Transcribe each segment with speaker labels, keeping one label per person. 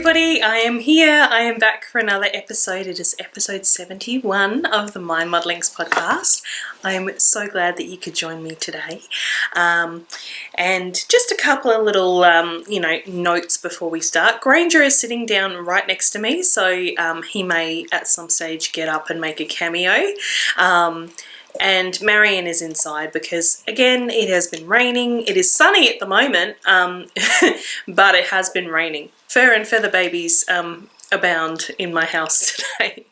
Speaker 1: everybody, I am here. I am back for another episode. It is episode 71 of the MyMuddlings podcast. I am so glad that you could join me today. And just a couple of little, notes before we start. Granger is sitting down right next to me, so he may at some stage get up and make a cameo. And Marion is inside because, again, it has been raining. It is sunny at the moment, but it has been raining. Fur and feather babies abound in my house today.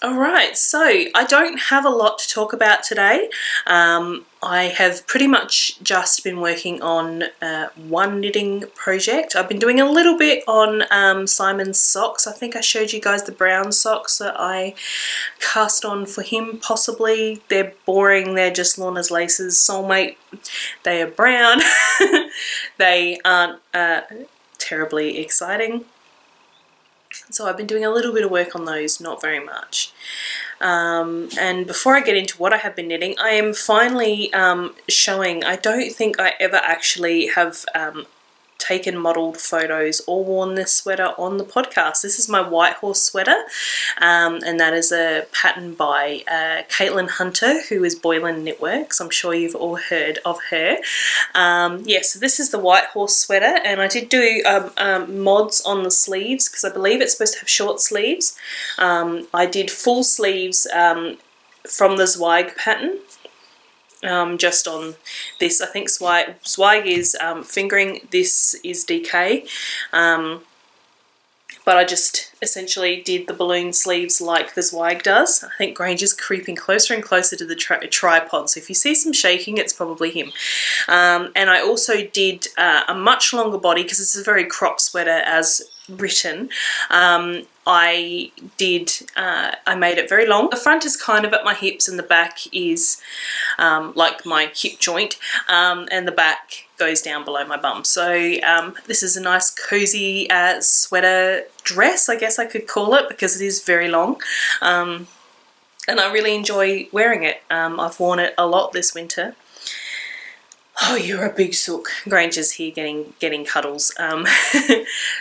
Speaker 1: Alright, so I don't have a lot to talk about today. I have pretty much just been working on one knitting project. I've been doing a little bit on Simon's socks. I think I showed you guys the brown socks that I cast on for him, possibly. They're boring, they're just Lorna's Laces Soulmate. They are brown. They aren't terribly exciting. So I've been doing a little bit of work on those, not very much. And before I get into what I have been knitting, I am finally showing, I don't think I ever actually have taken modelled photos or worn this sweater on the podcast. This is my White Horse sweater, and that is a pattern by Caitlin Hunter, who is Boylan Knitworks. I'm sure you've all heard of her. So this is the White Horse sweater, and I did do mods on the sleeves because I believe it's supposed to have short sleeves. I did full sleeves from the Zweig pattern. Just on this, I think Zweig is fingering, this is DK, but I just essentially did the balloon sleeves like the Zweig does. I think Granger's creeping closer and closer to the tripod, so if you see some shaking, it's probably him. And I also did a much longer body because this is a very crop sweater as written. I made it very long. The front is kind of at my hips and the back is like my hip joint, and the back goes down below my bum. So this is a nice cozy sweater dress, I guess I could call it, because it is very long. And I really enjoy wearing it. I've worn it a lot this winter. Oh, you're a big sook. Granger's here getting cuddles.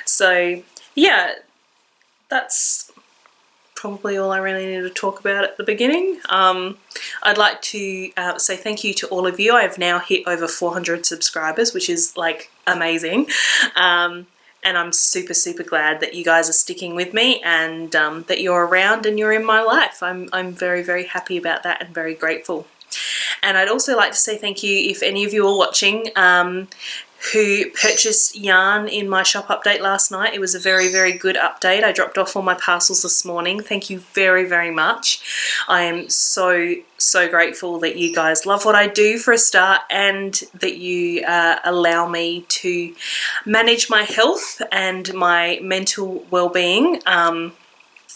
Speaker 1: So yeah, that's probably all I really need to talk about at the beginning. I'd like to say thank you to all of you. I've now hit over 400 subscribers, which is like amazing. And I'm super, super glad that you guys are sticking with me and that you're around and you're in my life. I'm very, very happy about that and very grateful. And I'd also like to say thank you if any of you are watching who purchased yarn in my shop update last night. It was a very, very good update. I dropped off all my parcels this morning. Thank you very, very much. I am so, so grateful that you guys love what I do for a start, and that you allow me to manage my health and my mental well-being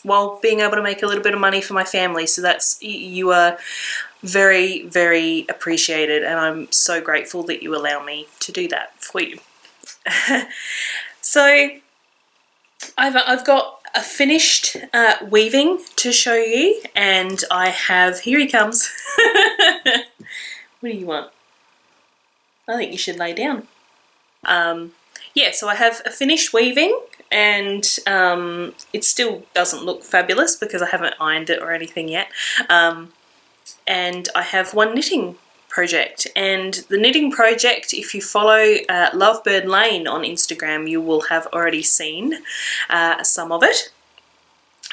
Speaker 1: while being able to make a little bit of money for my family. So you are very, very appreciated, and I'm so grateful that you allow me to do that for you. So I've got a finished weaving to show you, and I have, here he comes. What do you want? I think you should lay down. Yeah, so I have a finished weaving, and it still doesn't look fabulous because I haven't ironed it or anything yet. And I have one knitting project, and the knitting project, if you follow lovebirdlane on Instagram, you will have already seen some of it.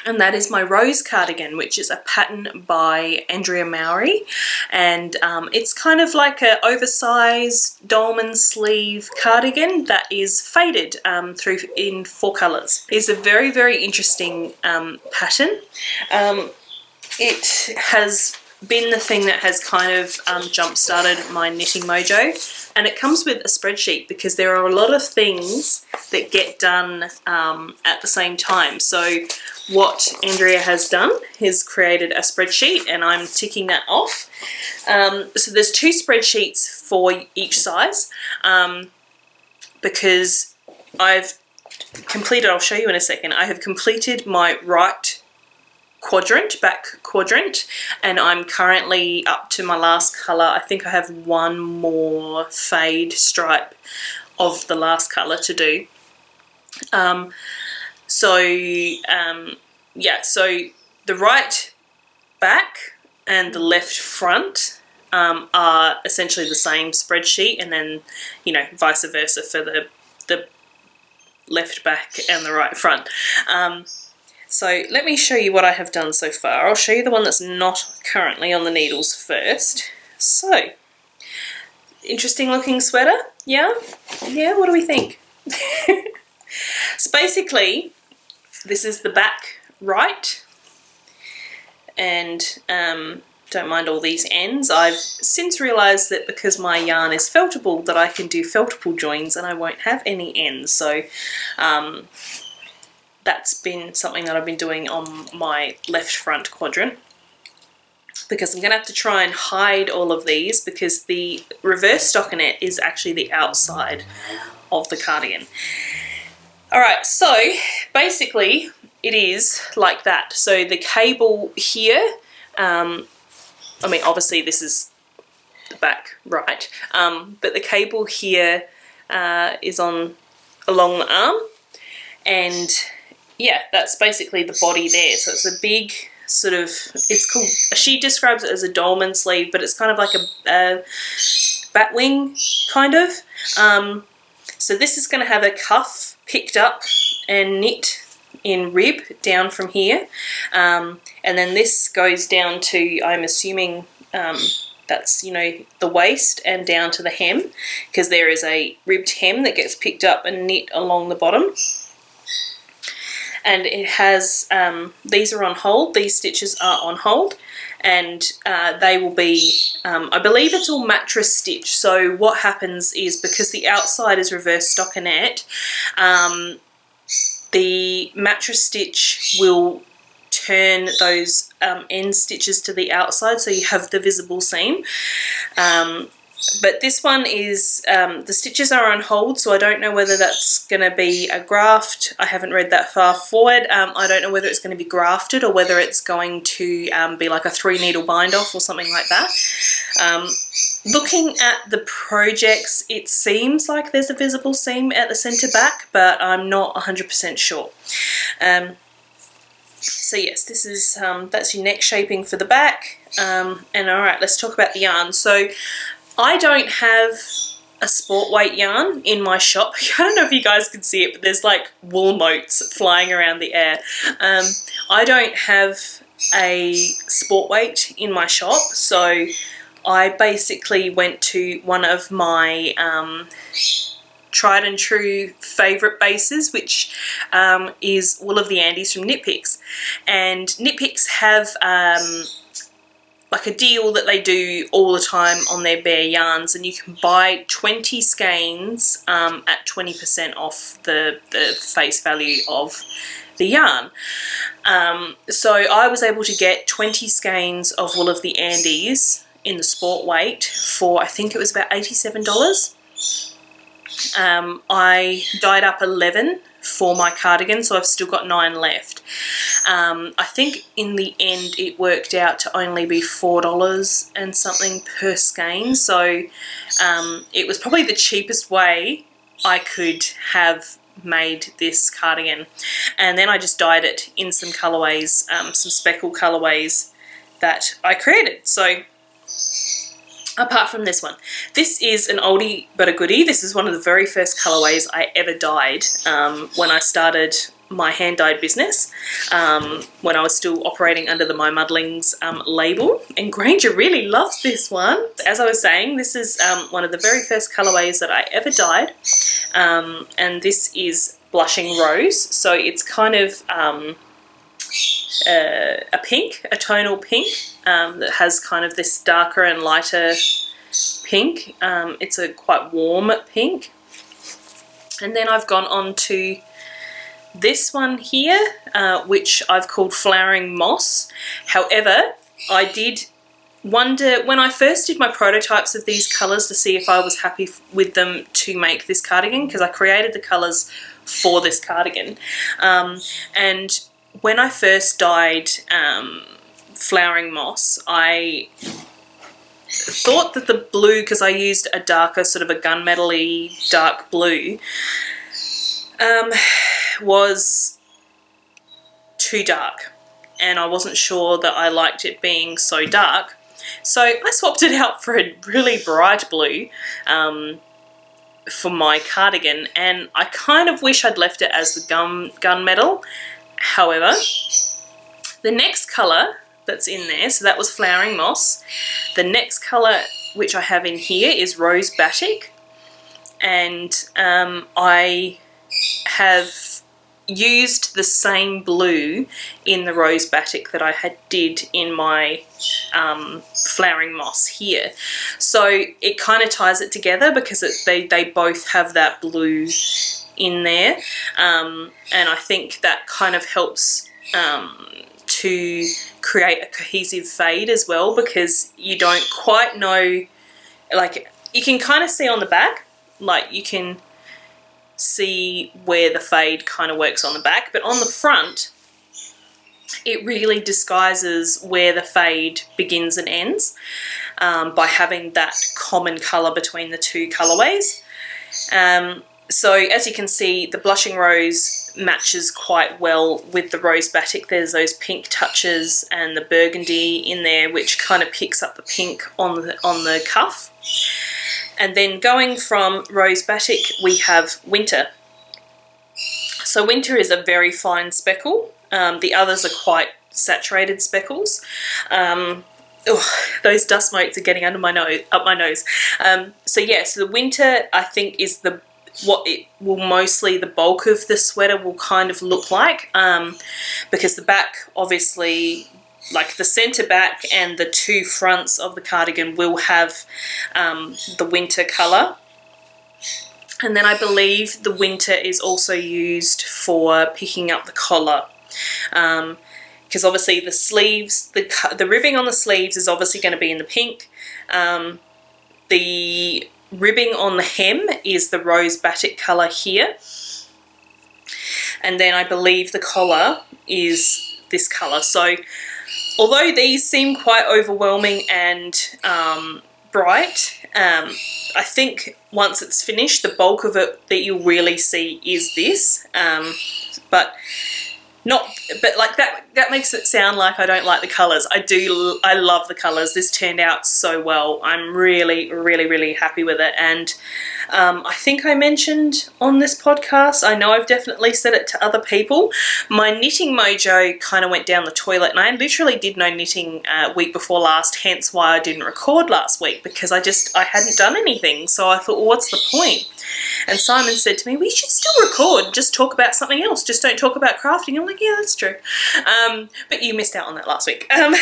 Speaker 1: And that is my rose cardigan, which is a pattern by Andrea Mowry, and it's kind of like an oversized dolman sleeve cardigan that is faded through in 4 colours. It's a very, very interesting pattern. It has been the thing that has kind of jump-started my knitting mojo, and it comes with a spreadsheet because there are a lot of things that get done at the same time. So what Andrea has done is created a spreadsheet, and I'm ticking that off. So there's 2 spreadsheets for each size, because I've completed, I'll show you in a second, I have completed my right quadrant, back quadrant, and I'm currently up to my last colour. I think I have one more fade stripe of the last colour to do. Yeah, so the right back and the left front are essentially the same spreadsheet, and then, you know, vice versa for the left back and the right front. So let me show you what I have done so far. I'll show you the one that's not currently on the needles first. So, interesting looking sweater, yeah? Yeah, what do we think? So basically, this is the back right, and don't mind all these ends. I've since realised that because my yarn is feltable that I can do feltable joins and I won't have any ends, so that's been something that I've been doing on my left front quadrant, because I'm going to have to try and hide all of these because the reverse stockinette is actually the outside of the cardigan. Alright, so basically it is like that. So the cable here, I mean obviously this is the back right, but the cable here is on along the arm, and yeah, that's basically the body there. So it's a big sort of, it's called, she describes it as a dolman sleeve, but it's kind of like a bat wing kind of. So this is going to have a cuff picked up and knit in rib down from here, and then this goes down to, I'm assuming that's, you know, the waist and down to the hem, because there is a ribbed hem that gets picked up and knit along the bottom. And it has, these are on hold, these stitches are on hold, and they will be, I believe it's all mattress stitch. So what happens is, because the outside is reverse stockinette, the mattress stitch will turn those end stitches to the outside, so you have the visible seam. But this one is, the stitches are on hold, so I don't know whether that's going to be a graft. I haven't read that far forward. I don't know whether it's going to be grafted or whether it's going to be like a 3-needle bind off or something like that. Looking at the projects, it seems like there's a visible seam at the centre back, but I'm not 100% sure. So yes, this is, that's your neck shaping for the back. And alright, let's talk about the yarn. So I don't have a sport weight yarn in my shop. I don't know if you guys can see it, but there's like wool motes flying around the air. I don't have a sport weight in my shop, so I basically went to one of my tried and true favourite bases, which is Wool of the Andes from Knit Picks. And Knit Picks have like a deal that they do all the time on their bare yarns, and you can buy 20 skeins at 20% off the face value of the yarn. So I was able to get 20 skeins of Wool of the Andes in the sport weight for, I think it was about $87. I dyed up 11 for my cardigan, so I've still got 9 left. I think in the end it worked out to only be $4 and something per skein, so it was probably the cheapest way I could have made this cardigan. And then I just dyed it in some colourways, some speckle colourways that I created. So apart from this one, this is an oldie but a goodie. This is one of the very first colourways I ever dyed when I started my hand-dyed business, when I was still operating under the MyMuddlings label. And Granger really loves this one. As I was saying, this is one of the very first colourways that I ever dyed, and this is Blushing Rose. So it's kind of a pink, a tonal pink, that has kind of this darker and lighter pink. It's a quite warm pink. And then I've gone on to this one here, which I've called Flowering Moss. However, I did wonder, when I first did my prototypes of these colours to see if I was happy with them to make this cardigan, because I created the colours for this cardigan, and when I first dyed Flowering Moss, I thought that the blue, because I used a darker sort of a gunmetal-y dark blue, was too dark, and I wasn't sure that I liked it being so dark. So I swapped it out for a really bright blue for my cardigan, and I kind of wish I'd left it as the gunmetal. However, the next colour that's in there, so that was Flowering Moss. The next colour which I have in here is Rose Batik, and I have used the same blue in the Rose Batik that I did in my Flowering Moss here. So it kind of ties it together because they both have that blue in there, and I think that kind of helps to create a cohesive fade as well, because you don't quite know, like, you can kind of see on the back, like you can see where the fade kind of works on the back, but on the front it really disguises where the fade begins and ends by having that common colour between the two colourways. So as you can see, the Blushing Rose matches quite well with the Rose Batik. There's those pink touches and the burgundy in there, which kind of picks up the pink on the cuff. And then going from Rose Batik, we have Winter. So Winter is a very fine speckle. The others are quite saturated speckles. Those dust motes are getting up my nose. So yeah, so the Winter, I think, is what it will mostly, the bulk of the sweater will kind of look like, because the back, obviously, like the centre back and the two fronts of the cardigan will have the Winter colour. And then I believe the Winter is also used for picking up the collar, because obviously the sleeves, the ribbing on the sleeves is obviously going to be in the pink. The ribbing on the hem is the Rose Batik colour here, and then I believe the collar is this colour. So although these seem quite overwhelming and bright, I think once it's finished, the bulk of it that you'll really see is this, but like that makes it sound like I don't like the colours. I love the colours. This turned out so well. I'm really, really, really happy with it. And I think I mentioned on this podcast, I know I've definitely said it to other people, my knitting mojo kind of went down the toilet, and I literally did no knitting week before last, hence why I didn't record last week, because I hadn't done anything. So I thought, well, what's the point? And Simon said to me, we should still record, just talk about something else, just don't talk about crafting. I'm like, yeah, that's true. But you missed out on that last week. I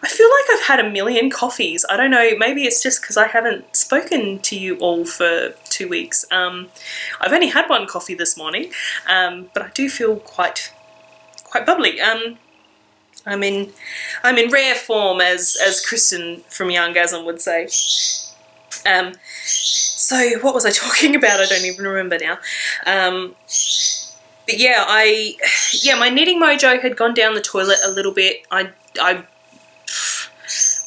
Speaker 1: feel like I've had a million coffees. I don't know, maybe it's just because I haven't spoken to you all for 2 weeks. I've only had one coffee this morning, but I do feel quite bubbly. I'm in rare form, as Kristen from Yarngasm would say. So what was I talking about? I don't even remember now. But yeah, my knitting mojo had gone down the toilet a little bit. I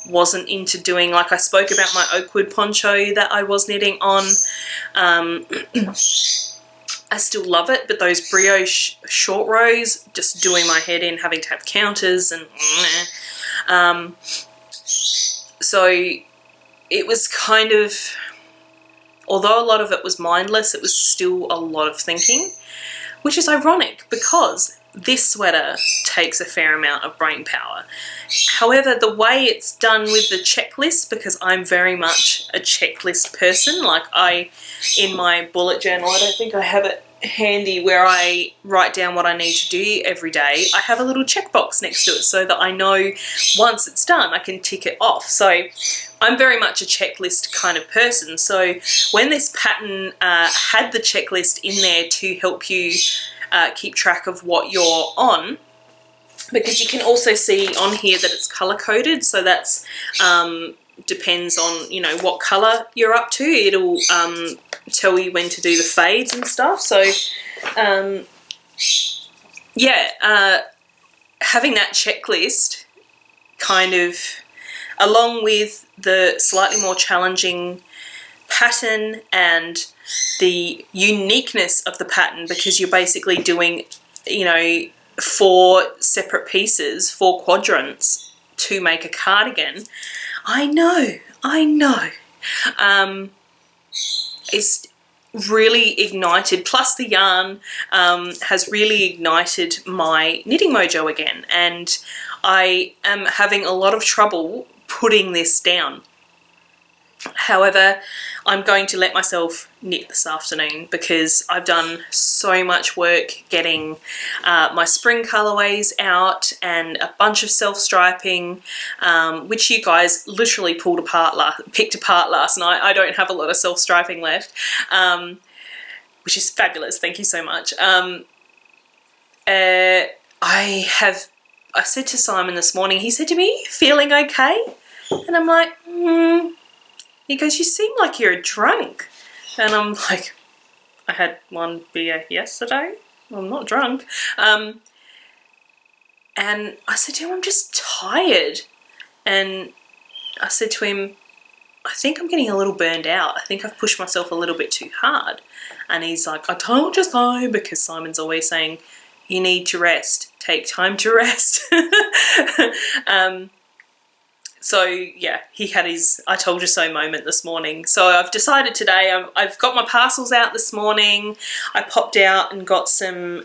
Speaker 1: wasn't into doing, like I spoke about my Oakwood poncho that I was knitting on. I still love it, but those brioche short rows, just doing my head in, having to have counters and so it was kind of, although a lot of it was mindless, it was still a lot of thinking, which is ironic because this sweater takes a fair amount of brain power. However, the way it's done with the checklist, because I'm very much a checklist person, like in my bullet journal, I don't think I have it handy, where I write down what I need to do every day. I have a little checkbox next to it so that I know once it's done I can tick it off. So I'm very much a checklist kind of person. So when this pattern had the checklist in there to help you keep track of what you're on, because you can also see on here that it's color coded, so that's depends on, you know, what color you're up to. It'll tell you when to do the fades and stuff. So yeah, having that checklist kind of, along with the slightly more challenging pattern and the uniqueness of the pattern, because you're basically doing, you know, 4 separate pieces, 4 quadrants to make a cardigan. I know. It's really ignited, plus the yarn has really ignited my knitting mojo again, and I am having a lot of trouble putting this down. However, I'm going to let myself knit this afternoon because I've done so much work getting my spring colorways out and a bunch of self-striping, which you guys literally picked apart last night. I don't have a lot of self-striping left, which is fabulous. Thank you so much. I said to Simon this morning, he said to me, "Feeling okay?" And I'm like, He goes, "You seem like you're drunk." And I'm like, "I had 1 beer yesterday. I'm not drunk." And I said to him, "I'm just tired." And I said to him, "I think I'm getting a little burned out. I think I've pushed myself a little bit too hard." And he's like, "I told you so," because Simon's always saying, "You need to rest. Take time to rest." So yeah, he had his "I told you so" moment this morning. So I've decided today, I've got my parcels out this morning. I popped out and got some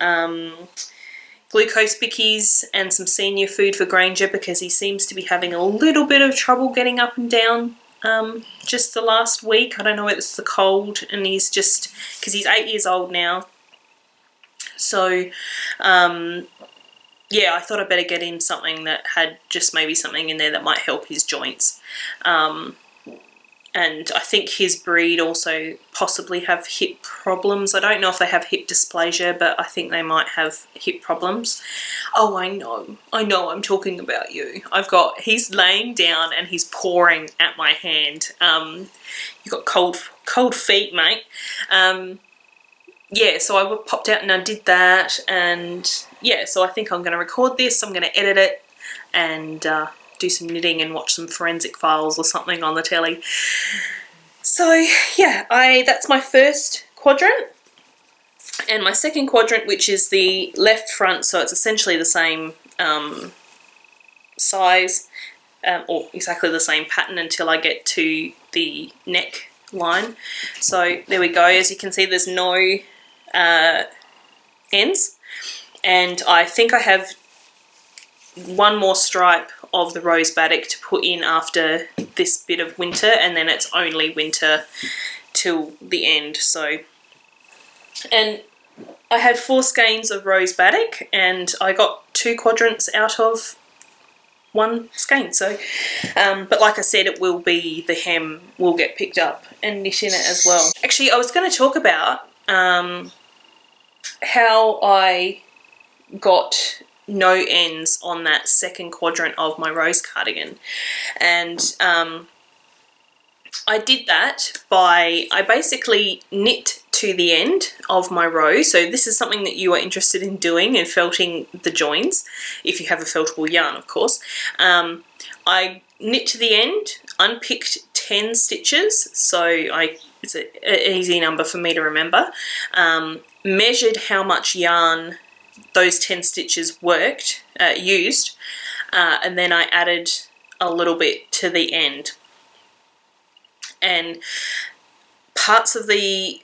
Speaker 1: glucose bickies and some senior food for Granger because he seems to be having a little bit of trouble getting up and down just the last week. I don't know whether it's the cold, and he's just, because he's 8 years old now. So yeah, I thought I'd better get him something that had just maybe something in there that might help his joints. And I think his breed also possibly have hip problems. I don't know if they have hip dysplasia, but I think they might have hip problems. Oh, I know I'm talking about you. He's laying down and he's pawing at my hand. You've got cold feet, mate. Yeah, so I popped out and I did that, and yeah, so I think I'm going to record this, I'm going to edit it, and do some knitting and watch some Forensic Files or something on the telly. So yeah, that's my first quadrant, and my second quadrant, which is the left front, so it's essentially the same size, or exactly the same pattern until I get to the neck line. So there we go. As you can see, there's no ends, and I think I have 1 more stripe of the rose batik to put in after this bit of winter, and then it's only winter till the end. So, and I had 4 skeins of rose batik, and I got 2 quadrants out of 1 skein. So but like I said, it will be, the hem will get picked up and knit in it as well. Actually, I was going to talk about how I got no ends on that second quadrant of my rose cardigan, and I did that by, I basically knit to the end of my row. So this is something that you are interested in doing and felting the joins, if you have a feltable yarn, of course. I knit to the end, unpicked 10 stitches, so it's an easy number for me to remember, measured how much yarn those 10 stitches used, and then I added a little bit to the end. And parts of the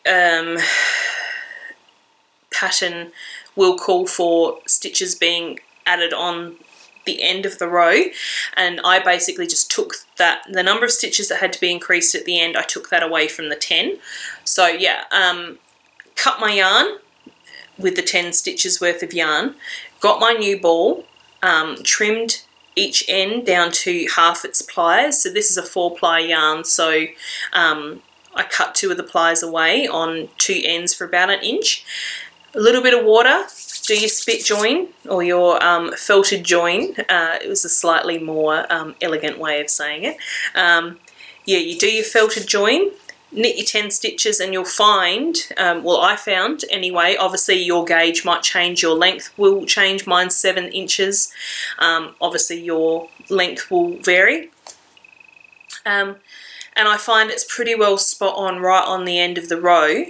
Speaker 1: pattern will call for stitches being added on the end of the row, and I basically just took the number of stitches that had to be increased at the end, I took that away from the 10. So yeah, cut my yarn with the 10 stitches worth of yarn, got my new ball, trimmed each end down to half its pliers. So this is a 4-ply yarn, so I cut 2 of the pliers away on 2 ends for about 1 inch. A little bit of water, do your spit join or your felted join. It was a slightly more elegant way of saying it. Yeah, you do your felted join, knit your 10 stitches, and you'll find, well, I found anyway, obviously your gauge might change, your length will change, mine's 7 inches, obviously your length will vary, and and I find it's pretty well spot on right on the end of the row.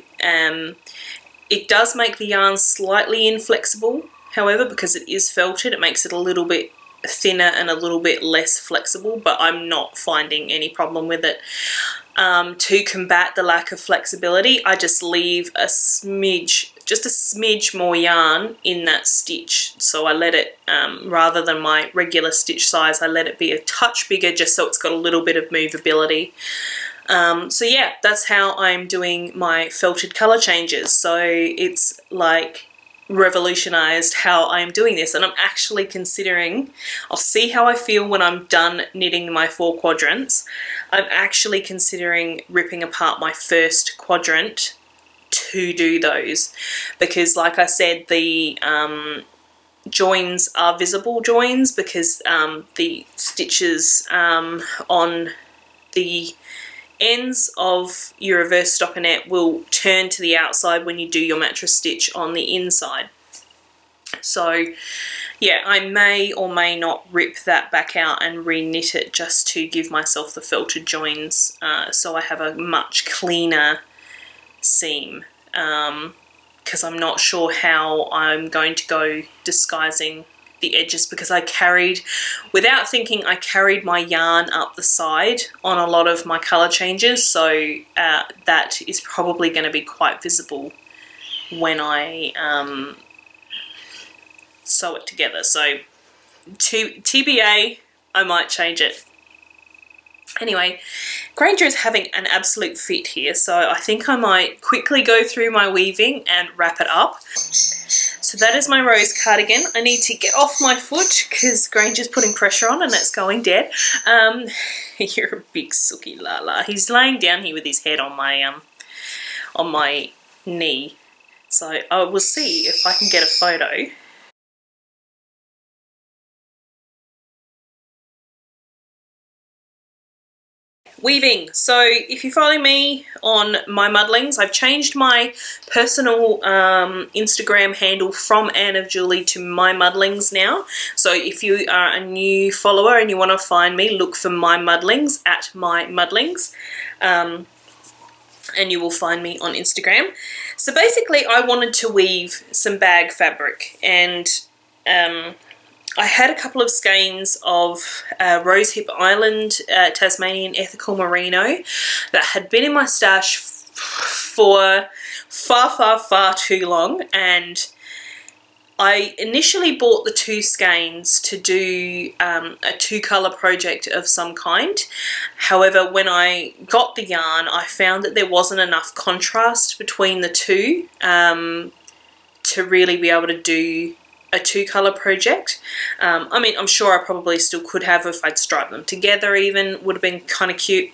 Speaker 1: It does make the yarn slightly inflexible, however, because it is felted, it makes it a little bit thinner and a little bit less flexible, but I'm not finding any problem with it. To combat the lack of flexibility, I just leave a smidge, just a smidge more yarn in that stitch. So I let it, rather than my regular stitch size, I let it be a touch bigger just so it's got a little bit of movability. So yeah, that's how I'm doing my felted colour changes. So it's like revolutionized how I'm doing this, and I'm actually considering, I'll see how I feel when I'm done knitting my 4 quadrants. I'm actually considering ripping apart my first quadrant to do those, because like I said, the joins are visible joins, because the stitches on the ends of your reverse stockinette will turn to the outside when you do your mattress stitch on the inside. So yeah, I may or may not rip that back out and re-knit it just to give myself the felted joins, so I have a much cleaner seam, because I'm not sure how I'm going to go disguising the edges, because I carried, without thinking, I carried my yarn up the side on a lot of my colour changes, so that is probably going to be quite visible when I sew it together. So TBA, I might change it. Anyway, Granger is having an absolute fit here, so I think I might quickly go through my weaving and wrap it up. So that is my rose cardigan. I need to get off my foot because Granger's putting pressure on and it's going dead. You're a big sooky lala. He's laying down here with his head on my knee. So I will see if I can get a photo. Weaving. So if you follow me on MyMuddlings, I've changed my personal Instagram handle from Anne of Julie to MyMuddlings now. So if you are a new follower and you want to find me, look for MyMuddlings at MyMuddlings, and you will find me on Instagram. So basically I wanted to weave some bag fabric, and I had a couple of skeins of Rosehip Island Tasmanian Ethical Merino that had been in my stash for far too long, and I initially bought the 2 skeins to do a 2-colour project of some kind. However, when I got the yarn, I found that there wasn't enough contrast between the two to really be able to do a 2-colour project. I mean, I'm sure I probably still could have if I'd striped them together even, would have been kind of cute.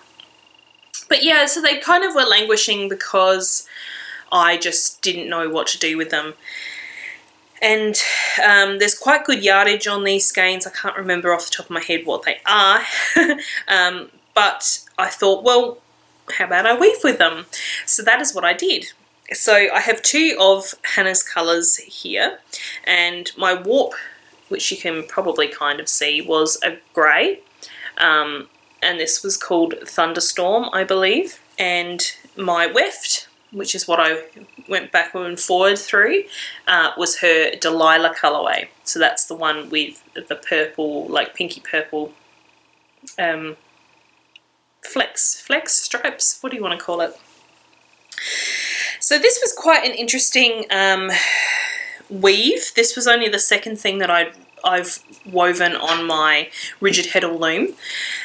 Speaker 1: But yeah, so they kind of were languishing because I just didn't know what to do with them. And there's quite good yardage on these skeins. I can't remember off the top of my head what they are. But I thought, well, how about I weave with them? So that is what I did. So I have 2 of Hannah's colours here, and my warp, which you can probably kind of see, was a grey, and this was called Thunderstorm, I believe, and my weft, which is what I went backward and forward through, was her Delilah colourway. So that's the one with the purple, like pinky purple flex stripes, what do you want to call it? So this was quite an interesting weave. This was only the second thing that I've woven on my rigid heddle loom,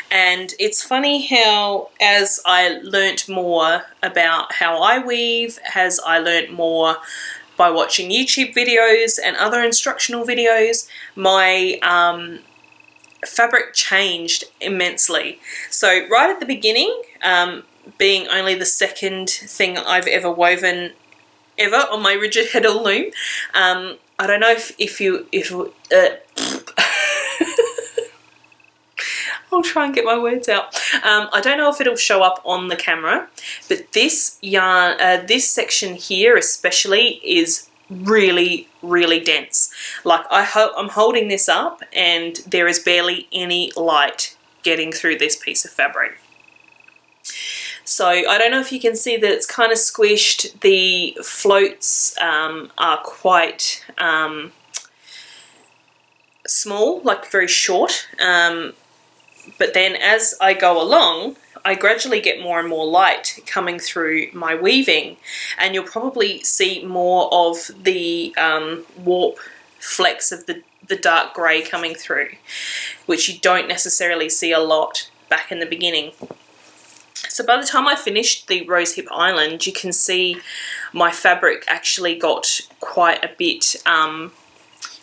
Speaker 1: and it's funny how as I learnt more about how I weave, as I learnt more by watching YouTube videos and other instructional videos, my fabric changed immensely. So right at the beginning, being only the second thing I've ever woven ever on my rigid heddle loom, I don't know if I'll try and get my words out. I don't know if it'll show up on the camera, but this yarn, this section here especially, is really dense. Like I'm holding this up and there is barely any light getting through this piece of fabric. So I don't know if you can see that it's kind of squished. The floats are quite small, like very short. But then as I go along, I gradually get more and more light coming through my weaving, and you'll probably see more of the warp flecks of the dark grey coming through, which you don't necessarily see a lot back in the beginning. So by the time I finished the Rosehip Island, you can see my fabric actually got quite a bit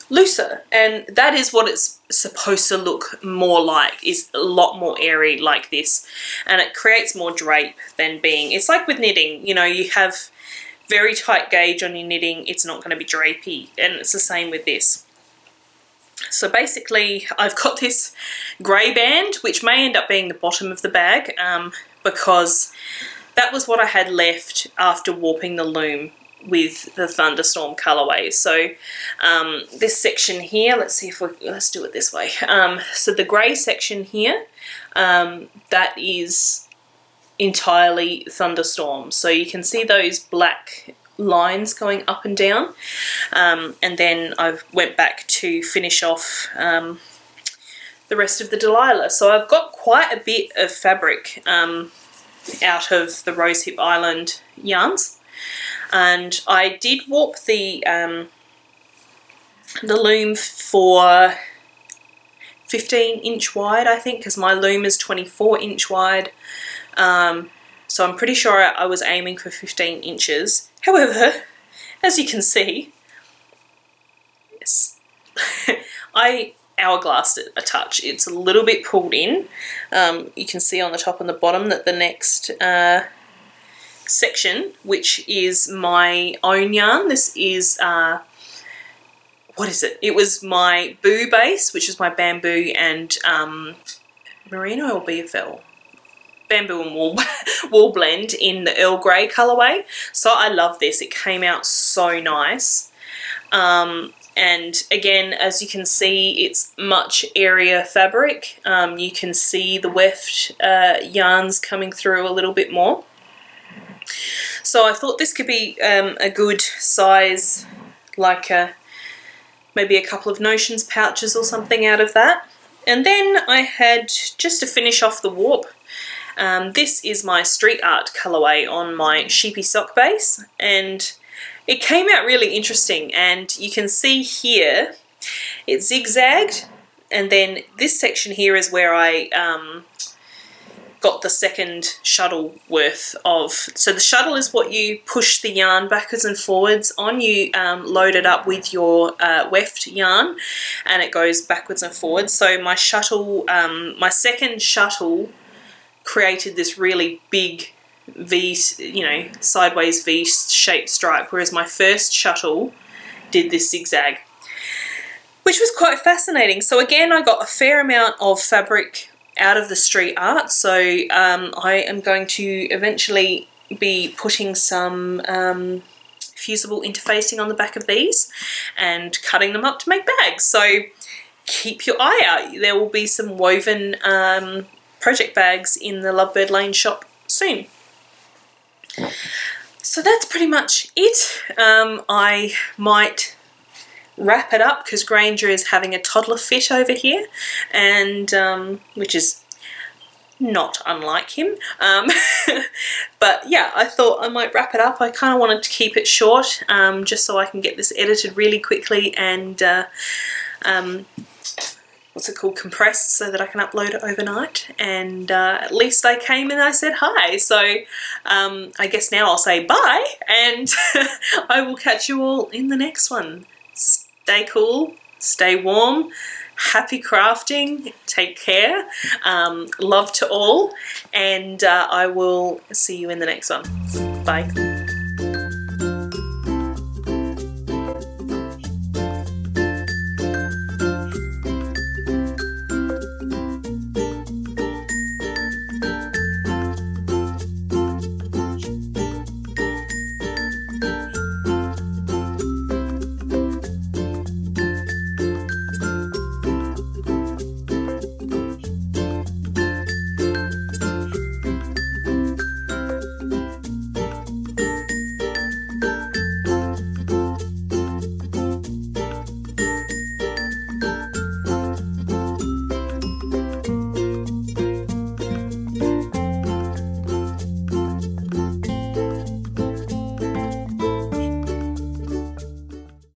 Speaker 1: looser, and that is what it's supposed to look more like, is a lot more airy like this, and it creates more drape than being, it's like with knitting, you know, you have very tight gauge on your knitting, it's not going to be drapey, and it's the same with this. So basically I've got this grey band, which may end up being the bottom of the bag, because that was what I had left after warping the loom with the Thunderstorm colorway. So this section here, let's do it this way. So the grey section here, that is entirely Thunderstorm. So you can see those black lines going up and down, and then I went back to finish off the rest of the Delilah. So I've got quite a bit of fabric out of the Rosehip Island yarns. And I did warp the loom for 15-inch wide, I think, because my loom is 24-inch wide. So I'm pretty sure I was aiming for 15 inches. However, as you can see, yes, I hourglassed it a touch. It's a little bit pulled in. You can see on the top and the bottom that the next section, which is my own yarn, this is what is it? It was my Boo base, which is my bamboo and merino or BFL? Bamboo and wool blend in the Earl Grey colorway. So I love this. It came out so nice. And again, as you can see, it's much airier fabric. You can see the weft yarns coming through a little bit more. So I thought this could be a good size, like maybe a couple of Notions pouches or something out of that. And then I had, just to finish off the warp, this is my Street Art colorway on my sheepy sock base, and it came out really interesting. And you can see here it zigzagged, and then this section here is where I got the second shuttle worth of. So the shuttle is what you push the yarn backwards and forwards on. You load it up with your weft yarn, and it goes backwards and forwards. So my shuttle, my second shuttle, created this really big V, you know, sideways V-shaped stripe, whereas my first shuttle did this zigzag, which was quite fascinating. So again, I got a fair amount of fabric out of the Street Art, so I am going to eventually be putting some fusible interfacing on the back of these and cutting them up to make bags. So keep your eye out. There will be some woven project bags in the Lovebird Lane shop soon. So that's pretty much it. I might wrap it up because Granger is having a toddler fit over here, and which is not unlike him. But yeah, I thought I might wrap it up. I kind of wanted to keep it short, just so I can get this edited really quickly and what's it called, compressed, so that I can upload it overnight. And at least I came and I said hi. So I guess now I'll say bye, and I will catch you all in the next one. Stay cool, stay warm, happy crafting, take care, love to all, and I will see you in the next one. Bye.